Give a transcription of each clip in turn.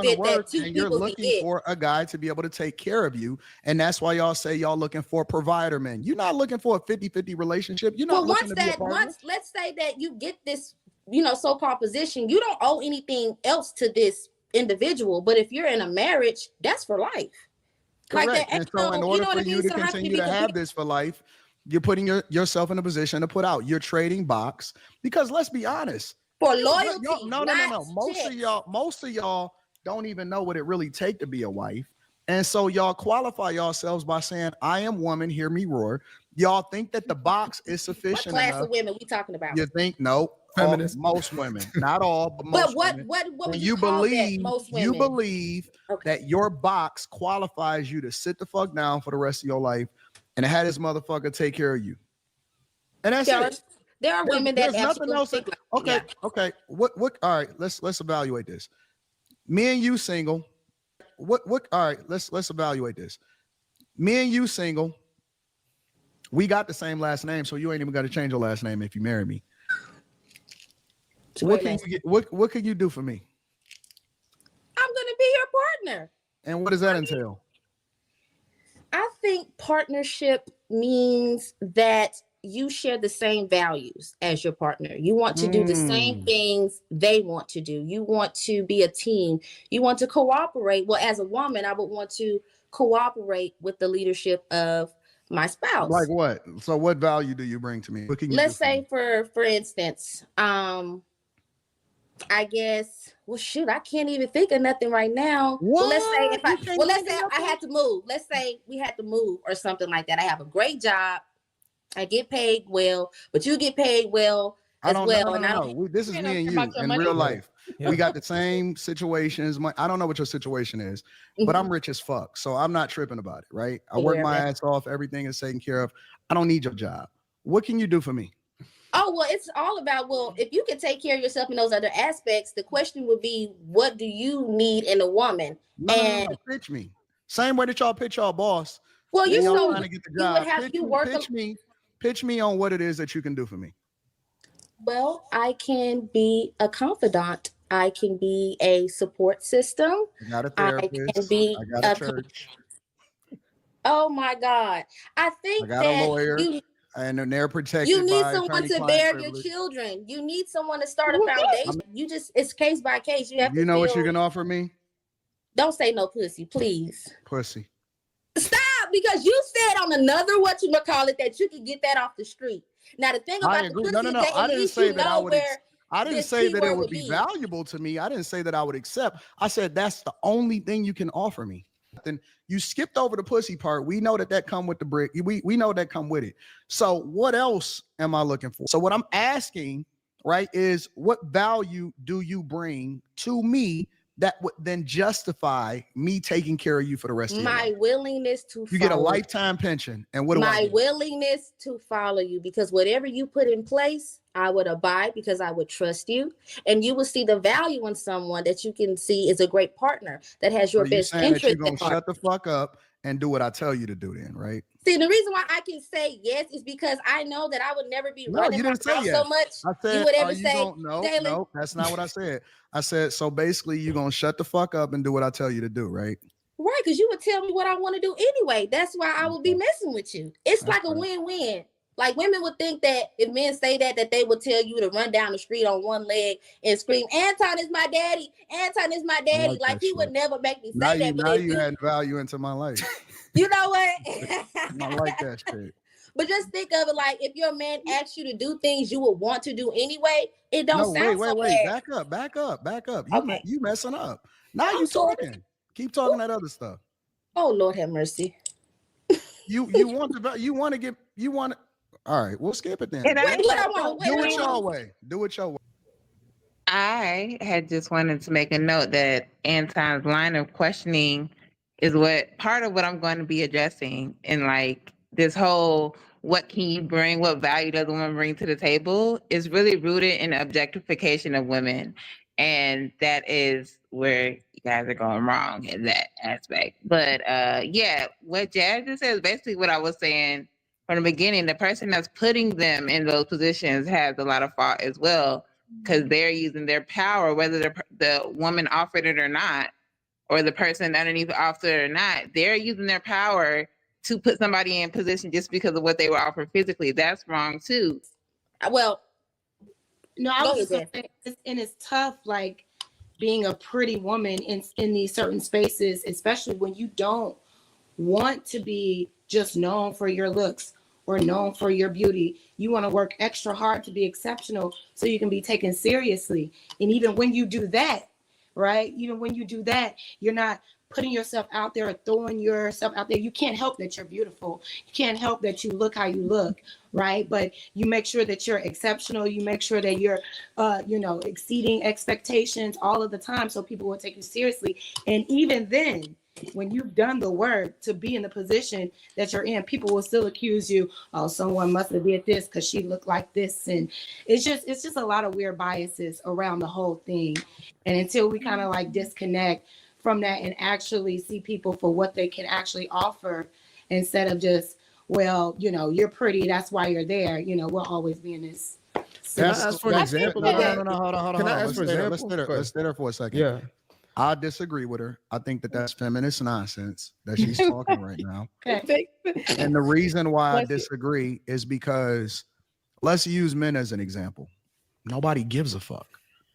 fit that two and you're people looking get. for a guy to be able to take care of you. And that's why y'all say y'all looking for provider men. You're not looking for a 50-50 relationship. You're not looking to be a partner. Let's say that you get this, you know, so-called position, you don't owe anything else to this individual. But if you're in a marriage, that's for life. Correct. Like that, and so in order for you to continue to have this for life, you're putting yourself in a position to put out. You're trading box because let's be honest. For loyalty. No. Most of y'all don't even know what it really take to be a wife. And so y'all qualify yourselves by saying, I am woman, hear me roar. Y'all think that the box is sufficient what class enough. Of women we talking about? You think, no, Feminist. most women, not all, but most women. What would you call believe, that, most women? You believe that your box qualifies you to sit the fuck down for the rest of your life and have this motherfucker take care of you. And that's it. There are women that nothing else. Think like, okay. Okay. What all right, let's evaluate this. Me and you single. All right, let's evaluate this. Me and you single. We got the same last name, so you ain't even got to change your last name if you marry me. What can you do for me? I'm gonna be your partner. And what does that entail? I think partnership means that you share the same values as your partner. You want to do the same things they want to do. You want to be a team. You want to cooperate. Well, as a woman, I would want to cooperate with the leadership of my spouse. Like what? So what value do you bring to me? What can you Let's say for instance, I guess, well, shoot, I can't even think of nothing right now. What? Well, let's say I had to move. Let's say we had to move or something like that. I have a great job. I get paid well, but you get paid well as well. No. This is me and you in real life. Yeah. We got the same situations. I don't know what your situation is, but I'm rich as fuck. So I'm not tripping about it, right? I work my ass off. Everything is taken care of. I don't need your job. What can you do for me? Oh, well, it's all about, well, if you can take care of yourself in those other aspects, the question would be, what do you need in a woman? No, pitch me. Same way that y'all pitch y'all boss. Well, you're so trying to get the job. Pitch me on what it is that you can do for me. Well, I can be a confidant. I can be a support system. I got a therapist. I can be I got a church. Oh my God. I think I got a lawyer. And they're protected. You need someone to bear your children. You need someone to start a foundation. It's case by case. You know what you can offer me? Don't say no pussy, please. Pussy. Stop, because you said on another whatchamacallit that you could get that off the street. Now the thing about the pussy is that I didn't say that I would. I didn't say that it would be valuable to me. I didn't say that I would accept. I said that's the only thing you can offer me. Then you skipped over the pussy part. We know that come with the brick. We know that come with it. So what else am I looking for? So what I'm asking, right, is what value do you bring to me that would then justify me taking care of you for the rest of your life? My willingness to you get a lifetime pension. And what do I do? My willingness to follow you, because whatever you put in place, I would abide because I would trust you, and you will see the value in someone that you can see is a great partner that has your best interest. You're gonna shut the fuck up and do what I tell you to do, then, right? See, the reason why I can say yes is because I know that I would never be running my mouth so much. I said, you would ever say, no, that's not what I said. I said, so basically, you're gonna shut the fuck up and do what I tell you to do, right? Right, because you would tell me what I want to do anyway. That's why I would be messing with you. It's like a win-win. Like women would think that if men say that they would tell you to run down the street on one leg and scream, Anton is my daddy. Anton is my daddy. Like he would never make me say that. Now you had value into my life. You know what? I like that shit. But just think of it like if your man asks you to do things you would want to do anyway, it don't sound so bad. Back up. You messing up. Now you talking. Keep talking that other stuff. Oh Lord have mercy. You want to. All right, we'll skip it then. Do it your way. I had just wanted to make a note that Anton's line of questioning is part of what I'm going to be addressing in like this whole what can you bring, what value does a woman bring to the table is really rooted in objectification of women. And that is where you guys are going wrong in that aspect. But what Jazz just said is basically what I was saying from the beginning. The person that's putting them in those positions has a lot of fault as well, because they're using their power, whether the woman offered it or not, or the person underneath the officer or not, they're using their power to put somebody in position just because of what they were offered physically. That's wrong too. Well, No, I go was just ahead, gonna say, it's tough, like being a pretty woman in these certain spaces, especially when you don't want to be just known for your looks or known for your beauty. You want to work extra hard to be exceptional so you can be taken seriously. And even when you do that, right? Even when you do that, you're not putting yourself out there or throwing yourself out there. You can't help that you're beautiful. You can't help that you look how you look, right? But you make sure that you're exceptional. You make sure that you're, exceeding expectations all of the time so people will take you seriously. And even then, when you've done the work to be in the position that you're in, people will still accuse you, oh, someone must have did this because she looked like this. And it's just a lot of weird biases around the whole thing. And until we kind of like disconnect from that and actually see people for what they can actually offer, instead of just, well, you're pretty, that's why you're there. We'll always be in this. That's ask for an an example. example? No, hold on. Can I ask Let's for stay there. example? Let's stay there for a second. Yeah. I disagree with her. I think that that's feminist nonsense that she's talking right now. Okay. And the reason why I Bless you. disagree is because let's use men as an example. Nobody gives a fuck.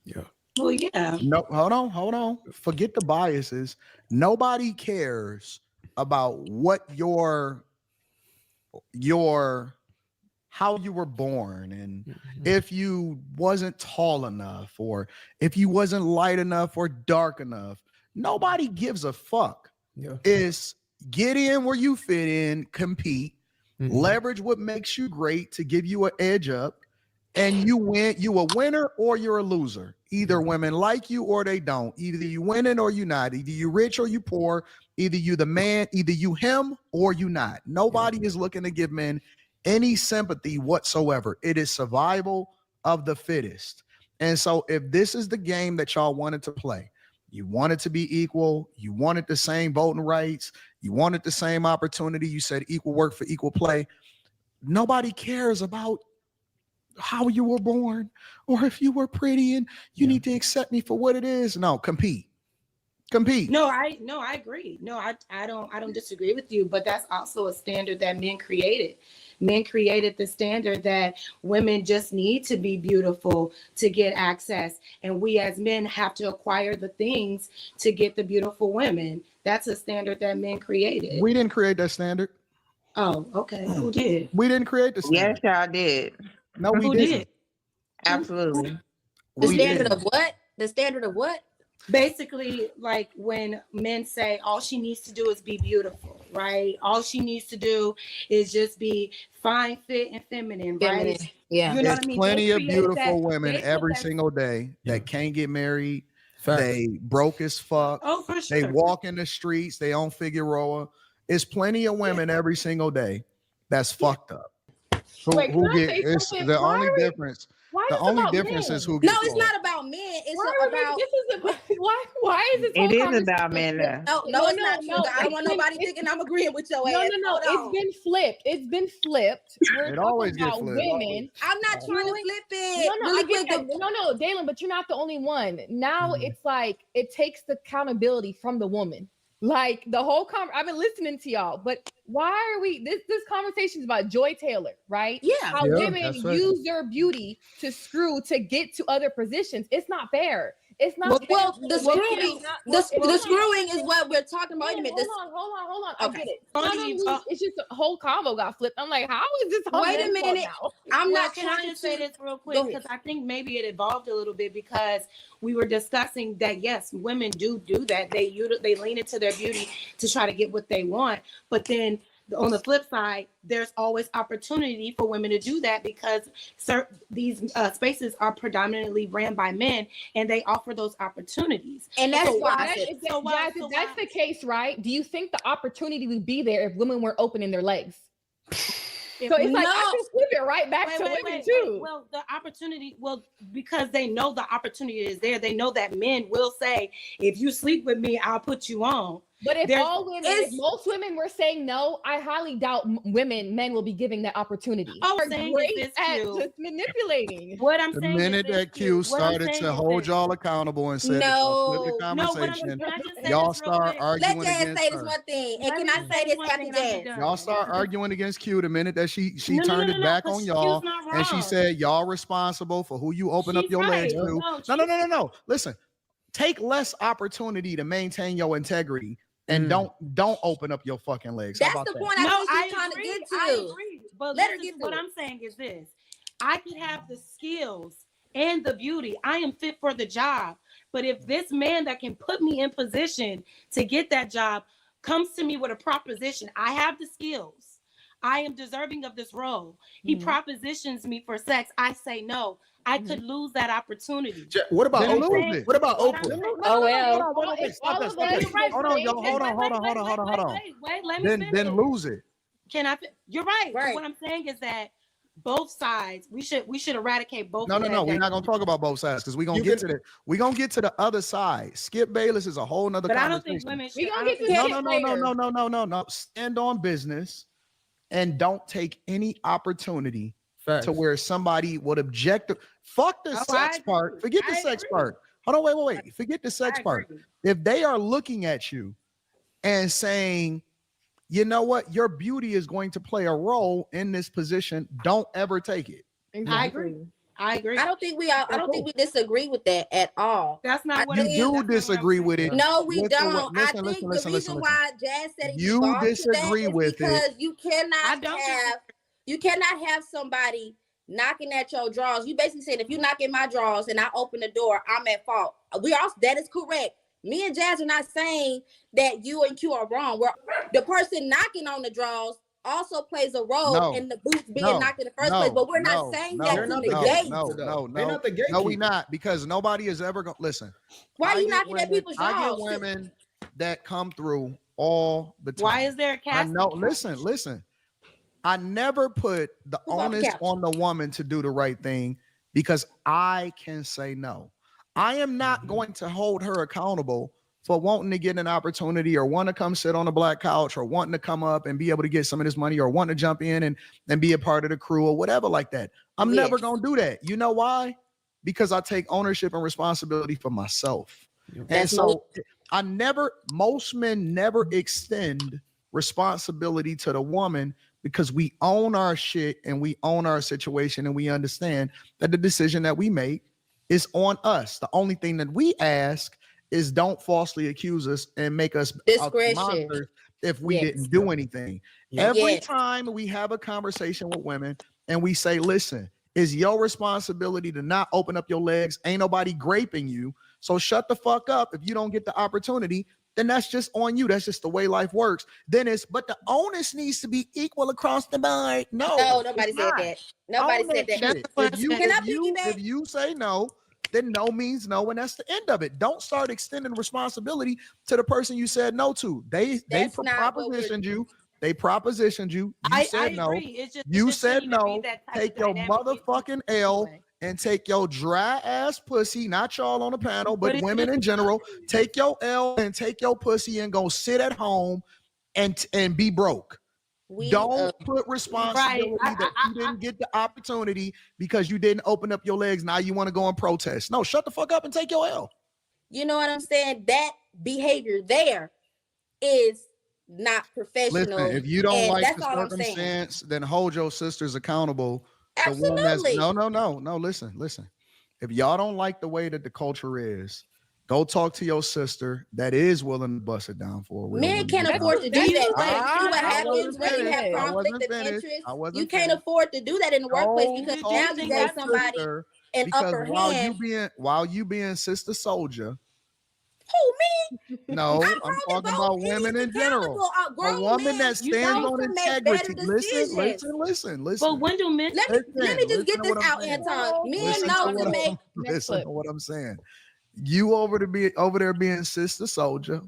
Yeah. Well, yeah. No, hold on. Forget the biases. Nobody cares about what your how you were born and if you wasn't tall enough or if you wasn't light enough or dark enough. Nobody gives a fuck. Yeah. It's get in where you fit in, compete, leverage what makes you great to give you an edge up, and you win. You a winner or you're a loser. Either women like you or they don't. Either you winning or you not. Either you rich or you poor. Either you the man, either you him or you not. Nobody is looking to give men any sympathy whatsoever. It is survival of the fittest. And so if this is the game that y'all wanted to play, you wanted to be equal, you wanted the same voting rights, you wanted the same opportunity, you said equal work for equal play. Nobody cares about how you were born or if you were pretty and you need to accept me for what it is. No, compete. No, I agree. No, I don't disagree with you, but that's also a standard that men created. Men created the standard that women just need to be beautiful to get access. And we as men have to acquire the things to get the beautiful women. That's a standard that men created. We didn't create that standard. Oh, okay. Who did? We didn't create the standard. Yes, y'all did. No, we Who didn't. did? Absolutely. the We standard didn't. of what? The standard of what? Basically, like when men say all she needs to do is be beautiful, right? All she needs to do is just be fine, fit, and feminine, right? Feminine. Yeah. You know There's what I mean? plenty They of create beautiful that- women they put every that- single day Yeah. that can't get married. Fact. They broke as fuck. Oh, for sure. They walk in the streets. They own Figueroa. It's plenty of women every single day that's fucked up. Wait, can I say It's something? the Why only are we- difference. Why The is it only about difference men? is who No, gets it's called. not about men. It's Why are about. this is about, why is this It whole is conversation about men though. No, it's not true. I it's don't want been- nobody it's- thinking I'm agreeing with your No, ass. no, Hold on. it's been flipped. It's been flipped. We're It talking always gets about flipped. women. I'm not trying to Really? flip it. No, Really I get quick. that. No, Dalen, but you're not the only one. Now it's like it takes the accountability from the woman. Like the whole I've been listening to y'all, but why are we this conversation is about Joy Taylor, right? Yeah. How Yeah, women that's right. use their beauty to screw to get to other positions. It's not fair. It's not fair. Well, the It's screwing, not- the hold on. screwing is what we're talking about. Wait a minute. This, Hold on. I Okay. get it. What None do of you these- talk- it's just the whole combo got flipped. I'm like, how is this? Wait a men's fault minute. now? I'm Well, not can I trying just to say this real Go quick? ahead. Because I think maybe it evolved a little bit because we were discussing that yes, women do that. They lean into their beauty to try to get what they want, but then on the flip side, there's always opportunity for women to do that because these spaces are predominantly ran by men, and they offer those opportunities. And that's So why I why- said. If So why- if so that's why- the case, right? Do you think the opportunity would be there if women were opening their legs? So it's like I No. can flip it right back to women too. Well, the opportunity, because they know the opportunity is there. They know that men will say, if you sleep with me, I'll put you on. But if There's- all women, if most women were saying no, I highly doubt men will be giving that opportunity. All I'm They're saying great is this, at Q. just manipulating. What I'm The saying minute is this, that Q What I'm started saying to is hold this. y'all accountable and said that y'all flipped the No, what conversation, can I just say y'all this real start quick? arguing Let Jazz against say this her. one thing. And Let can me I just say this, one Happy thing and I'll be Jazz? done. Y'all start arguing against Q the minute that she No, turned it back 'cause on Q's y'all, not and she wrong. said y'all responsible for who you open up She's your legs right. to. No. Listen, take less opportunity to maintain your integrity and don't open up your fucking legs. How That's about the that? point No, I I think she's trying to agree. get to. I agree. But Let her listen, get to what it. I'm saying is this. I could have the skills and the beauty. I am fit for the job. But if this man that can put me in position to get that job comes to me with a proposition, I have the skills. I am deserving of this role. He propositions me for sex. I say no. I could lose that opportunity. What about Then Oprah? lose it. What about What I'm Oprah? saying- Oh, well. Hold on, wait, stop that, stop You're that. right, Hold on, Jay. y'all. Hold on. Wait, let me Then finish. lose it. Can I? You're right. But Right. what I'm saying is that both sides, we should eradicate both. No. of that We're not gonna talk about both sides because we're gonna You get can- to that. We're gonna get to the other side. Skip Bayless is a whole nother But I conversation. don't think women should. We gonna I get don't to think- that. No. Stand on business and don't take any opportunity Facts. to where somebody would object. Fuck the Oh, sex I part. agree. Forget the I sex agree. part. Hold on, wait. Forget the sex I part. agree. If they are looking at you and saying, you know what, your beauty is going to play a role in this position, don't ever take it. I agree. I agree. I don't think we disagree with that at all. That's not what You it is. do That's not what I'm disagree with saying. it. No, we Listen, don't. listen, I think listen, the reason why Jazz said he You evolved to that disagree is with it. because you I cannot don't have somebody knocking at your drawers. You basically said if you knock in my drawers and I open the door, I'm at fault. That is correct. Me and Jazz are not saying that you and Q are wrong. The person knocking on the drawers also plays a role in the boots being knocked in the first place, but we're not saying that They're to not the negate. gatekeeper, though. They're not the No, gatekeeper. we not, because nobody is ever gonna listen. Why are you get knocking at women- people's I drawers? get women that come through all the time. Why is there a I casting know. couch? Listen. I never put the Who's on the onus couch? on the woman to do the right thing because I can say no. I am not going to hold her accountable for wanting to get an opportunity or want to come sit on a black couch or wanting to come up and be able to get some of this money or want to jump in and be a part of the crew or whatever like that. I'm never Yes. going to do that. You know why? Because I take ownership and responsibility for myself. And That's so most men never extend responsibility to the woman because we own our shit and we own our situation and we understand that the decision that we make is on us. The only thing that we ask is don't falsely accuse us and make us out to Discretion. monsters if we Yes. didn't do anything. Yeah. Every Yes. time we have a conversation with women and we say, listen, it's your responsibility to not open up your legs. Ain't nobody graping you. So shut the fuck up. If you don't get the opportunity, then that's just on you. That's just the way life works. But the onus needs to be equal across the board. No, nobody it's said not. that. Nobody Own said that. shit. That's If you, what Can I if, you, piggyback? if you say no, then no means no, and that's the end of it. Don't start extending responsibility to the person you said no to. They That's not what we're- propositioned you. They propositioned you. You I said no. agree. It's just You there said shouldn't even be no. that type Take of your dynamic motherfucking L anyway. and take your dry ass pussy, not y'all on the panel, but But women in general. Take your L and take your pussy and go sit at home and be broke. Don't put responsibility that you didn't get the opportunity because you didn't open up your legs. Now you want to go and protest. No, shut the fuck up and take your L. You know what I'm saying? That behavior there is not professional. Listen, if you don't and like that's the all I'm saying. circumstance, then hold your sisters accountable. Absolutely. No. Listen. If y'all don't like the way that the culture is, go talk to your sister that is willing to bust it down for a real Men woman. can't afford to do That's that. what- You see what I happens wasn't when you have finished. I conflict wasn't of finished. interest? I wasn't You can't finished. afford to do that in the workplace because Go now talk you to gave your somebody sister, an because upper while hand. you being sister soldier, Who, me? no, I'm grown talking to about vote. women in He's general. accountable. A A grown woman man that stands on needs to make better integrity. decisions. Listen. But when do men? Let me just get to this what I'm out, saying. Anton. Men Listen know to to make. listen to what I'm saying. You over there being sister soldier,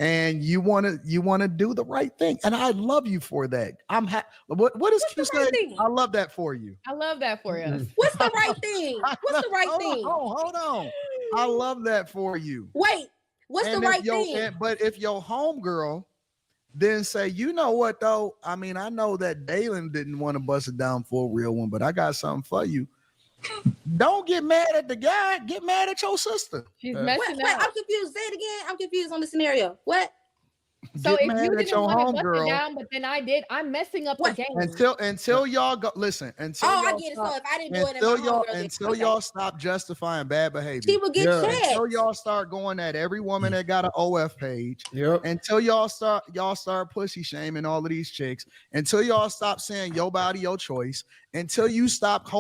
and you want to do the right thing, and I love you for that. I'm happy. What does Q say? thing? I love that for you. I love that for you. What's the right thing? What's the right thing? Hold on. I love that for you. Wait, What's the And right thing? but if your homegirl then say, you know what though? I mean, I know that Dalen didn't want to bust it down for a real one, but I got something for you. Don't get mad at the guy. Get mad at your sister. She's Wait, messing up. I'm confused. Say it again. I'm confused on the scenario. What? So Get if mad you at didn't your want to bust it homegirl down, but then I did, I'm messing up the What? game. until y'all go. Listen, until Oh, I y'all get it. stop, So if I didn't do it, and until my y'all homegirl did, until okay, y'all stop justifying bad behavior. she would get checked. Until y'all start going at every woman that got an OF page. Until y'all start pussy shaming all of these chicks. Until y'all stop saying your body, your choice. Until you stop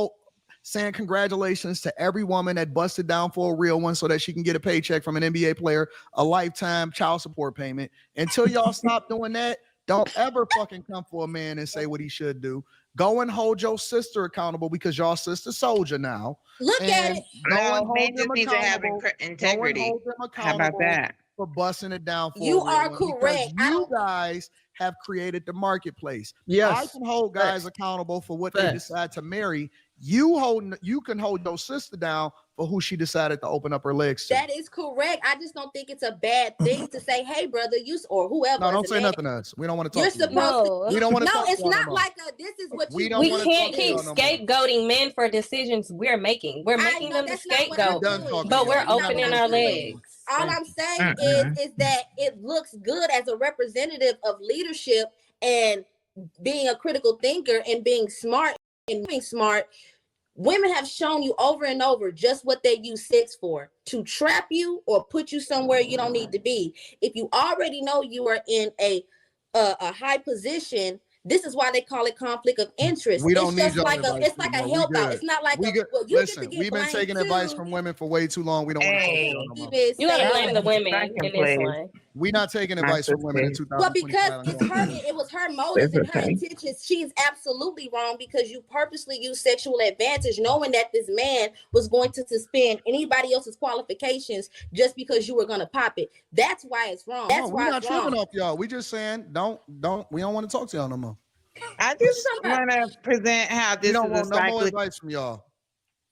saying congratulations to every woman that busted down for a real one so that she can get a paycheck from an NBA player, a lifetime child support payment. Until y'all stop doing that, don't ever fucking come for a man and say what he should do. Go and hold your sister accountable because y'all sister soldier now. Look at it. No, men just need to have integrity. Hold them How about accountable that? for busting it down for You a real are one, correct. because you guys have created the marketplace. I Yes. can hold guys accountable for what they decide to marry. You can hold your sister down for who she decided to open up her legs to. That is correct. I just don't think it's a bad thing to say, "Hey, brother, you," or whoever. No, don't as a say man, nothing to us. We don't want to you're talk to you. supposed to. We don't want to No, talk to it's y'all no not more. like this is what We you. don't We wanna can't talk to keep y'all no more. scapegoating men for decisions we're making. We're I making know them the that's not what I'm scapegoat, Done doing. talking but to we're y'all. We opening gotta our go. legs. All I'm saying is that it looks good as a representative of leadership and being a critical thinker and being smart and being smart. Women have shown you over and over just what they use sex for, to trap you or put you somewhere you don't need to be. If you already know you are in a high position, this is why they call it conflict of interest. We don't It's need just y'all like advice it's like a anymore. We help out. good. It's not like We good. well, you get to Listen, get we've been blamed taking too. advice from women for way too long. We don't want to talk to y'all no more. You gotta blame the women Second in this place. one. We're not taking My advice from women in sister. 2025. But because it's and her, 2026. it was her motives and her Okay. intentions. She's absolutely wrong because you purposely use sexual advantage, knowing that this man was going to suspend anybody else's qualifications just because you were going to pop it. That's why it's wrong. That's We're why not it's tripping wrong. off y'all. We just saying we don't want to talk to y'all no more. I What you just talking about? want to present how We this don't is a want no more cyclic. advice from y'all.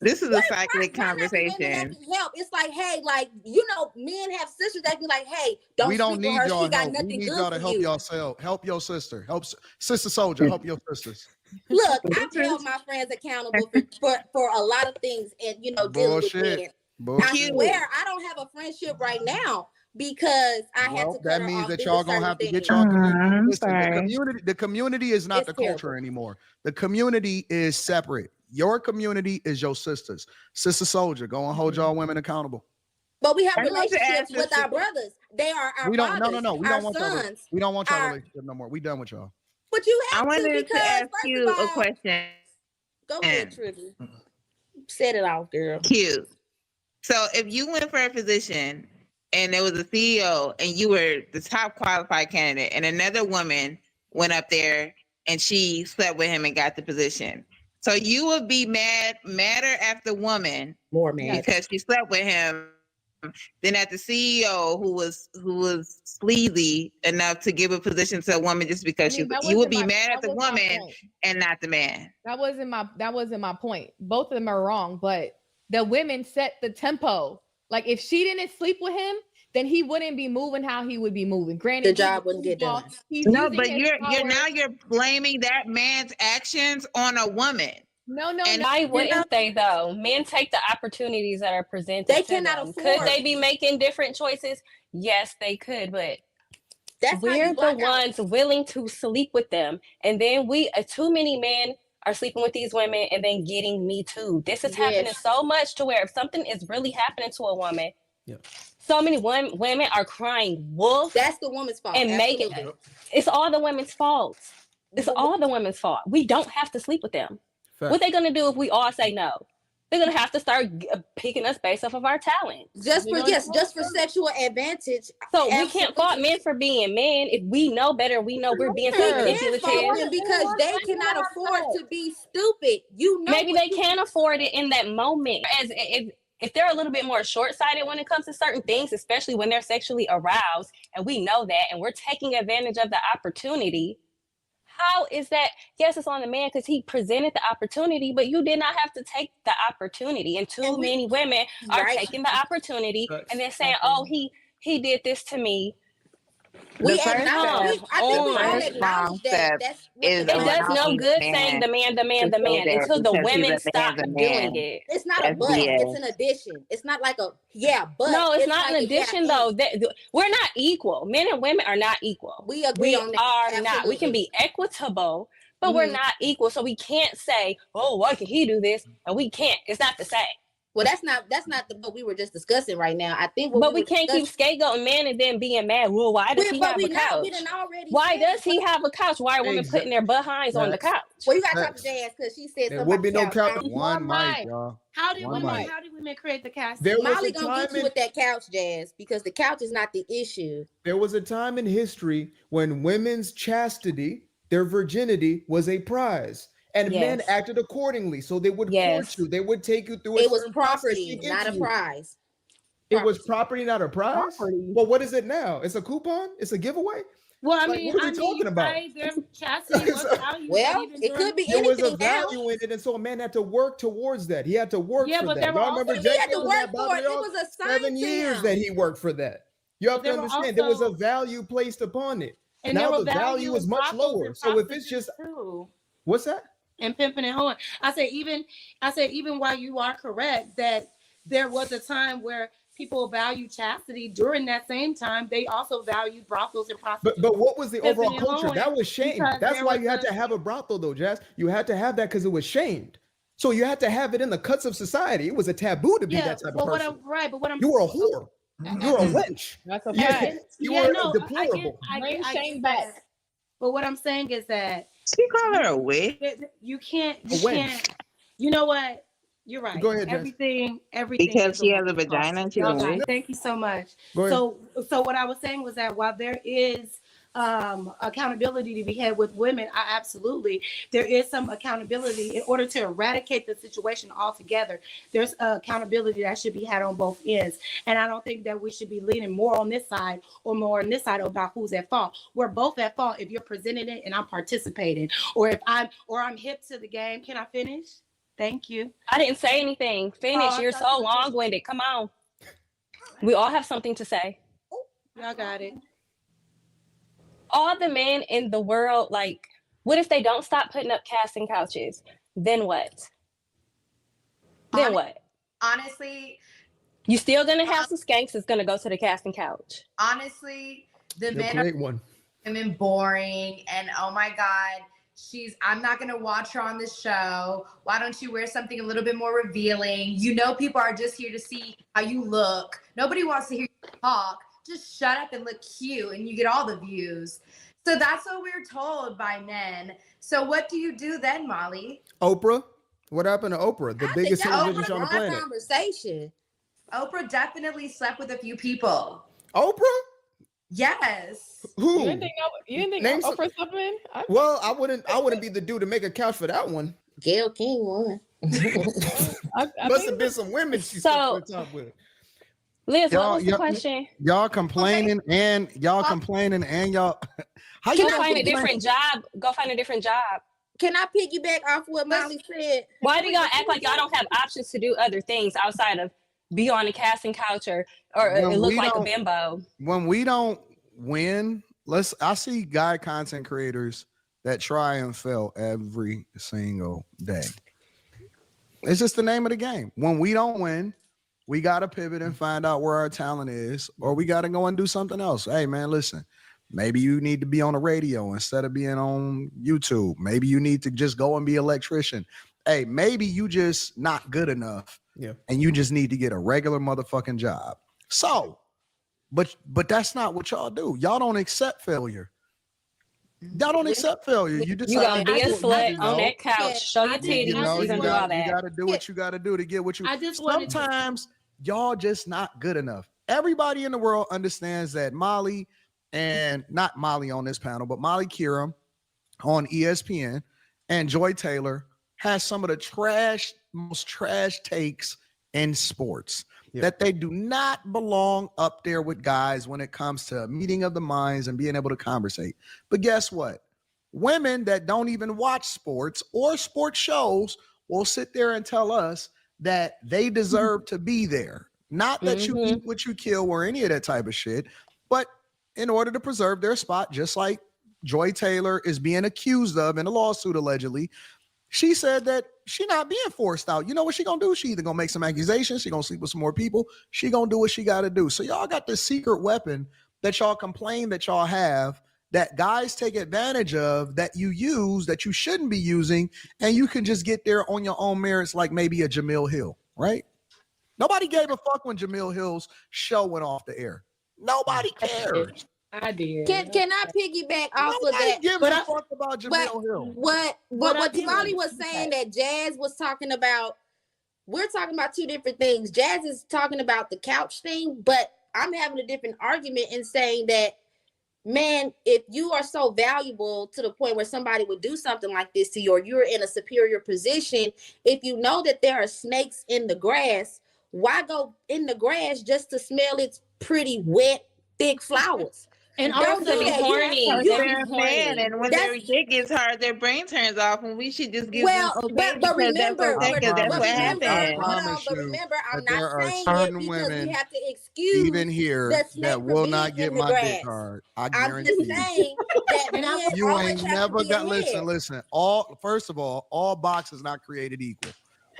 This is a cyclic Why not the women that conversation. can help? It's like, hey, like, you know, men have sisters that be like, hey, don't We don't sleep need with her. y'all She got help. We nothing need good y'all to for help you. yourself. Help your sister. Sister soldier. Help your sisters. Look, This I've held is my friends accountable for a lot of things and, you know, dealing with Bullshit. men. I Bullshit. swear I don't have a friendship right now because I had to cut That her means off that due y'all to gonna certain have to get things. y'all community. I'm Listen, sorry. the community is not It's the culture terrible. anymore. The community is separate. Your community is your sisters. Sister soldier, go and hold y'all women accountable. But we have I want to relationships ask with this- our brothers. They are our We don't. fathers, No. We our don't want y'all. sons. We don't want y'all our- relationship no more. We done with y'all. But you I have to wanted because to ask first you of a all, question. go ahead, Trivia. Set it off, girl. Cute. So if you went for a position and there was a CEO and you were the top qualified candidate and another woman went up there and she slept with him and got the position. So you would be madder at the woman More man. because she slept with him than at the CEO who was sleazy enough to give a position to a woman just because I mean, you would be that mad at the wasn't my woman point. and not the man. That wasn't my point. Both of them are wrong, but the women set the tempo. Like if she didn't sleep with him, then he wouldn't be moving how he would be moving. Granted, The job wouldn't get done. He's No, using but his you're power. now blaming that man's actions on a woman. No, And Why wouldn't they though? Men take the opportunities that are presented They to cannot them. afford. Could they be making different choices? Yes, they could, but That's how we're you the block out. ones willing to sleep with them. And then too many men are sleeping with these women and then getting me too. This is happening so much to where if something is really happening to a woman, so many women are crying wolf. That's the woman's fault. And Absolutely. it's all the women's fault. It's all the women's fault. We don't have to sleep with them. What they gonna do if we all say no? They're gonna have to start picking us based off of our talent. Just for sexual advantage. So we can't fault men for being men. If we know better, we know we're being so manipulative. Because they cannot afford to be stupid. You know, maybe they can afford it in that moment. As if they're a little bit more short-sighted when it comes to certain things, especially when they're sexually aroused, and we know that, and we're taking advantage of the opportunity. How is that? Yes, it's on the man because he presented the opportunity, but you did not have to take the opportunity. And many women are taking the opportunity and then saying, "Oh, he he did this to me. We The first acknowledge. step- I think we all First acknowledge that. step That's what is the It does no allowing good the saying man the man, the man, to the stay man there until the because he's women a stop man's a doing man. it. It's not a That's but. BS. It's an addition. It's not like a but. No, it's not like an addition though. We're not equal. Men and women are not equal. We agree on that. Are not. We can Absolutely. be equitable, but we're not equal. So we can't say, "Oh, why can he do this?" and we can't. It's not the same. Well, that's not what we were just discussing right now. I think But we can't keep scapegoating men and then being mad. Well, why does he have a couch? Why does he have a couch? Why are women putting their behinds on the couch? Well, you got to talk to Jazz because she said There would be no couch. One mic, y'all. How did One mic. women create the couch? There was Molly a gonna time get you with that couch, Jazz, because the couch is not the issue. There was a time in history when women's chastity, their virginity, was a prize. And men Yes. acted accordingly. So they would Yes. court you. They would take you through It was certain process to property, get not a you. prize. It was property, not a prize? Property. Well, what is it now? It's a coupon? It's a giveaway? Well, I Like, mean, what are we talking you're about? right, their chastity was valued. Well, even it during- could be There was a anything now. value in it, and so a man had to work towards that. He had to work Yeah, for but that. there were Y'all remember also- He had Jacob to and work that for it. Bobby It Ross? was assigned 7 to years him. that he worked for that. You have But to there were understand there was a also- value placed upon it. and Now there were the value is in much brothels lower. and So if it's just prostitutes, too. what's that? And pimping and hoeing. I said even while you are correct that there was a time where people valued chastity, during that same time they also valued brothels and prostitutes. But what was the Pimping overall and culture? hoeing, That was shamed. because That's there why was you had a- to have a brothel though, Jazz. You had to have that because it was shamed. So you had to have it in the cuts of society. It was a taboo to be that type but of person. but what I'm You were a whore. You were a wench. That's a Yeah. fact. You yeah, were no, deplorable. Bring I shame get back. that. But what I'm saying is that She called her a witch. you can't wench. you know what? You're right. Go ahead, Jess. Everything Because is she has a woman's fault. vagina and she's a Y'all got it. witch. Thank you so much. Go ahead. So what I was saying was that while there is accountability to be had with women, there is some accountability in order to eradicate the situation altogether. There's accountability that should be had on both ends, and I don't think that we should be leaning more on this side or more on this side about who's at fault. We're both at fault if you're presenting it and I'm participating, or if I'm hip to the game. Can I finish? Thank you. I didn't say anything. Finish. Oh, I You're thought so you- long-winded. Come on. We all have something to say. Y'all got it. All the men in the world, like, what if they don't stop putting up casting couches? Then what? Then what? Honestly, You still gonna have some skanks that's gonna go to the casting couch. honestly, the You'll men are create one. women boring and oh my god, I'm not gonna watch her on this show. Why don't you wear something a little bit more revealing? You know, people are just here to see how you look. Nobody wants to hear you talk. Just shut up and look cute and you get all the views. So that's what we're told by men. So what do you do then, Molly? Oprah. What happened to Oprah? The I biggest think that was television show on the a planet. conversation. Oprah definitely slept with a few people. Oprah? Yes. Who? You didn't think Name some- Oprah supplement? Well, I wouldn't be the dude to make a couch for that one. Gail King won. Must have been some women she So- slept on top with. Liz, Y'all- what was the y'all- question? Y'all complaining and y'all complaining and y'all. How Go you find a complain? different job. Go find a different job. Can I piggyback off what Molly said? Why do y'all act like y'all don't have options to do other things outside of be on the casting couch or When look we like a don't- bimbo? When we don't win, I see guy content creators that try and fail every single day. It's just the name of the game. When we don't win, we got to pivot and find out where our talent is, or we got to go and do something else. Hey, man, listen, maybe you need to be on the radio instead of being on YouTube. Maybe you need to just go and be an electrician. Hey, maybe you just not good enough. Yeah. And you just need to get a regular motherfucking job. So, but that's not what y'all do. Y'all don't accept failure. Y'all don't accept failure. You You decide gonna be a to do what you slut on know. that couch, show your titties, You know, you you gonna do all got that. to do what you got to do to get what you. I just wanted to- Sometimes y'all just not good enough. Everybody in the world understands that Molly, and not Molly on this panel, but Molly Kiram on ESPN and Joy Taylor has some of the most trash takes in sports. Yep. That they do not belong up there with guys when it comes to a meeting of the minds and being able to conversate. But guess what? Women that don't even watch sports or sports shows will sit there and tell us that they deserve to be there. Not that you eat what you kill or any of that type of shit, but in order to preserve their spot, just like Joy Taylor is being accused of in a lawsuit allegedly. She said that she not being forced out. You know what she gonna do? She either gonna make some accusations, she gonna sleep with some more people, she gonna do what she gotta do. So y'all got this secret weapon that y'all complain that y'all have, that guys take advantage of, that you use, that you shouldn't be using, and you can just get there on your own merits, like maybe a Jamil Hill, right? Nobody gave a fuck when Jamil Hill's show went off the air. Nobody cares. I did. Can I piggyback off of Nobody that? gives a fuck about Jamil Hill. What I do Tamale was saying that Jazz was talking about, we're talking about two different things. Jazz is talking about the couch thing, but I'm having a different argument in saying that, man, if you are so valuable to the point where somebody would do something like this to you, or you're in a superior position, if you know that there are snakes in the grass, why go in the grass just to smell its pretty wet, thick flowers? And Don't also, do that. horny. They're a man, and when their dick gets hard, their brain turns off, and we should just give them okay but because remember, that's okay, 'cause that's what happened. But remember, I'm there not are saying certain it because women, we have to excuse even here, the snake that will from not being get in the my grass. dick hard. I I'm guarantee just you. saying that men You always ain't have never to be got ahead. listen. First of all boxes not created equal.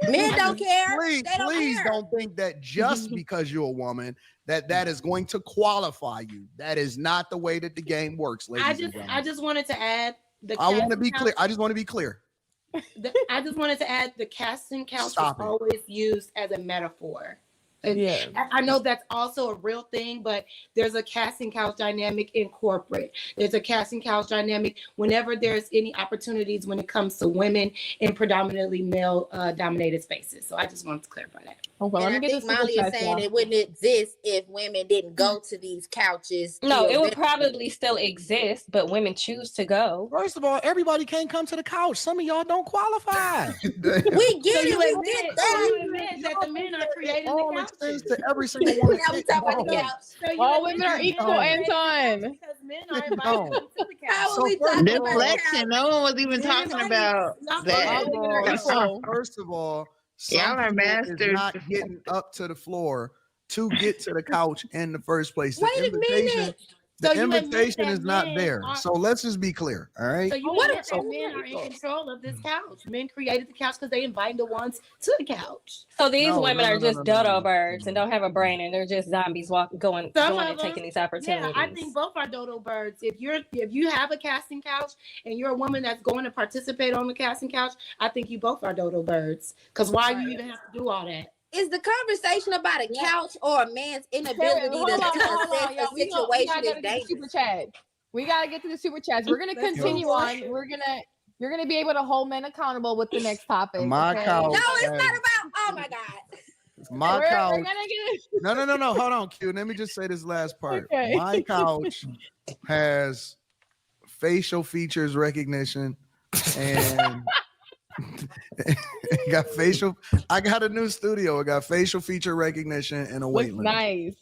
Men don't care. Please, They don't please care. don't think that just because you're a woman that is going to qualify you. That is not the way that the game works, ladies and gentlemen. I just wanted to add I want to be clear. I just want to be clear. I just wanted to add the casting couch Stop was it. always used as a metaphor. Yeah. I know that's also a real thing, but there's a casting couch dynamic in corporate. There's a casting couch dynamic whenever there's any opportunities when it comes to women in predominantly male dominated spaces. So I just wanted to clarify that. Okay, And let me I get think this Molly is saying it wouldn't exist if women didn't go to these couches. No, till it would then. probably still exist, but women choose to go. First of all, everybody can't come to the couch. Some of y'all don't qualify. We get it. We get You that. admit that the men are creating All the extends couches. to every single woman. Now we talk about the couch. So you All admit women are that equal, men are Anton. because men are invited to the How couch. are we So first talking of all- about the Deflection. couch? No one was even talking about that. All women are equal. First of all, some Y'all are people is masters. not getting up to the floor to get to the couch in the first place. The Wait a invitation, minute. the So you admit invitation that is not men there. are- So let's just be clear. All right. So you What admit if- that men are in control of this couch. Men created the couch because they invited the ones to the couch. So these No, women no, are no, just no, no, dodo no. birds and don't have a brain, and they're just zombies going Some and of them- taking these opportunities. Yeah, I think both are dodo birds. If you have a casting couch and you're a woman that's going to participate on the casting couch, I think you both are dodo birds. Because why you even have to do all that? Is the conversation about a couch or a man's inability Hold on, to hold on, assess y'all. a We situation gotta is get to the dangerous? super chat. We gotta get to the super chats. We're gonna Let's continue go. on. You're gonna be able to hold men accountable with the next topic. My okay? couch. No, it's not about. Oh my God. My We're couch. gonna get No. Hold on, Q. Let me just say this last part. Okay. My couch has facial features recognition and got facial. I got a new studio. It got facial feature recognition and a weight looks limit. nice.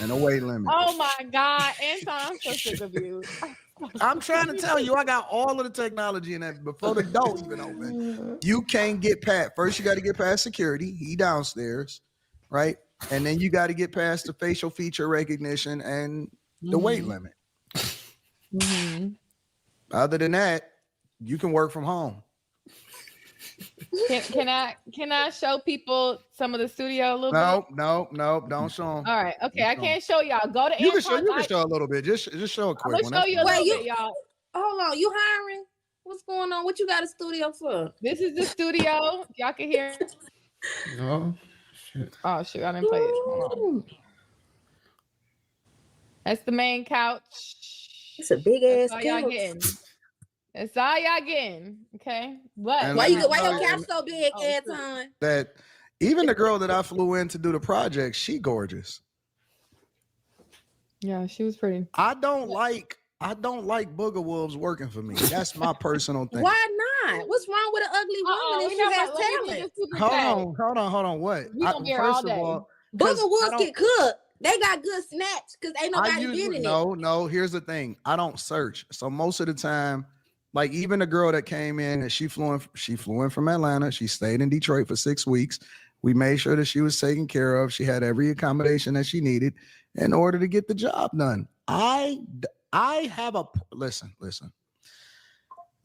And a weight limit. Oh my God, Anton, I'm so sick of you. I'm trying to tell you, I got all of the technology in that before the door even open. You can't get past. First, you got to get past security. He downstairs, right? And then you got to get past the facial feature recognition and the weight limit. Mhm. Other than that, you can work from home. Can I show people some of the studio a little bit? No, don't show them. All right, okay, I Don't. can't show y'all. Go to You Anton's. can show a little bit. Just show a I'm quick gonna one. show That's you a fine. little Wait, bit, y'all. Hold on. You hiring? What's going on? What you got a studio for? This is the studio. Y'all can hear. No. Shit. Oh shoot, I didn't play it. Hold on. That's the main couch. It's a big ass That's all y'all couch. getting. That's all y'all getting. Okay. But And Why let me why tell your you- couch so big, Oh, Anton? That even the girl that I flew in to do the project, she gorgeous. yeah, she was pretty. I don't like booger wolves working for me. That's my personal thing. Why not? What's wrong with an ugly woman if she has talent? Hold on. What? We gonna be here all day. 'cause Booger I wolves don't- get cooked. They got good snatch because ain't I nobody been usually in it. no. Here's the thing. I don't search. So most of the time, like even the girl that came in, and she flew in from Atlanta. She stayed in Detroit for 6 weeks. We made sure that she was taken care of. She had every accommodation that she needed in order to get the job done. I have a listen.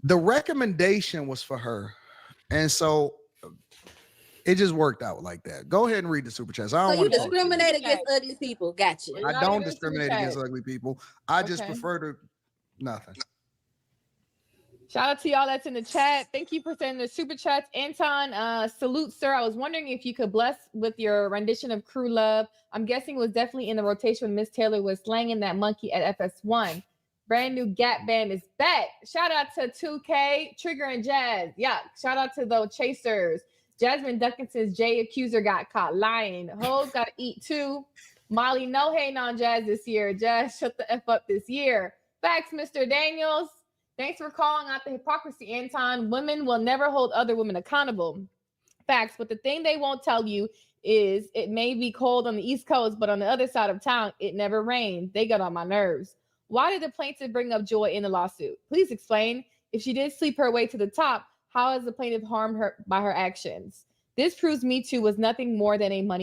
The recommendation was for her, and so it just worked out like that. Go ahead and read the super chats. I So don't you want to talk. discriminate against ugly people. Gotcha. I Not don't even discriminate super against chat. ugly people. I just Okay. prefer to nothing. Shout out to y'all that's in the chat. Thank you for sending the super chats. Anton, salute, sir. I was wondering if you could bless with your rendition of Crew Love. I'm guessing it was definitely in the rotation when Miss Taylor was slanging that monkey at FS1. Brand new Gap Band is back. Shout out to 2K, Trigger and Jazz. Yeah, shout out to the Chasers. Jasmine Duncanson's Jay Accuser got caught lying. Hoes got to eat too. Molly, no hating on Jazz this year. Jazz, shut the F up this year. Facts, Mr. Daniels. Thanks for calling out the hypocrisy, Anton. Women will never hold other women accountable. Facts, but the thing they won't tell you is it may be cold on the East Coast, but on the other side of town, it never rained. They got on my nerves. Why did the plaintiff bring up Joy in the lawsuit? Please explain. If she did sleep her way to the top, how has the plaintiff harmed her by her actions? This proves Me Too was nothing more than a money